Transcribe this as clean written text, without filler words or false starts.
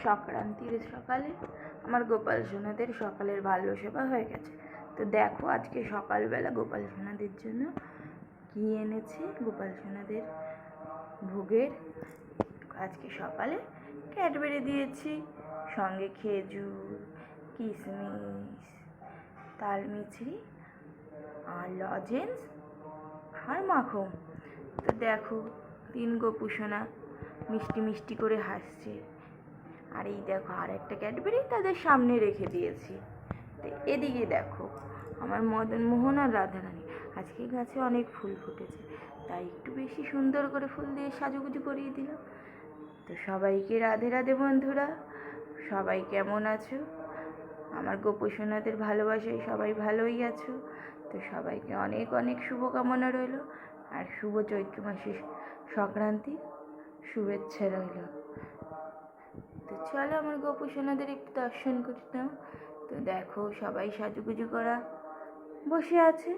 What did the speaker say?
সংক্রান্তির সকালে আমার গোপাল সোনাদের সকালের বাল্য সেবা হয়ে গেছে। তো দেখো আজকে সকালবেলা গোপাল সোনাদের জন্য কি এনেছি। গোপাল সোনাদের ভোগের আজকে সকালে ক্যাডবেরি দিয়েছি, সঙ্গে খেজুর, কিশমিশ, তালমিছরি আর লজেন্স আর মাখন। তো দেখো 3 গোপু সোনা মিষ্টি মিষ্টি করে হাসছে। আর এই দেখো আর একটা ক্যাডবেরি তাদের সামনে রেখে দিয়েছি। তো এদিকে দেখো আমার মদন মোহন আর রাধারানী, আজকে গাছে অনেক ফুল ফুটেছে, তাই একটু বেশি সুন্দর করে ফুল দিয়ে সাজুগুজু করিয়ে দিলাম। তো সবাইকে রাধে রাধে বন্ধুরা, সবাই কেমন আছো? আমার গোপু সোনাদের ভালোবাসায় সবাই ভালোই আছো। তো সবাইকে অনেক অনেক শুভকামনা রইল, আর শুভ চৈত্র মাসের সংক্রান্তি শুভেচ্ছা রইল। তো চলো আমার গোপু সোনাদের একটু দর্শন করে নাও। তো দেখো সবাই সাজুগুজু করা বসে আছে।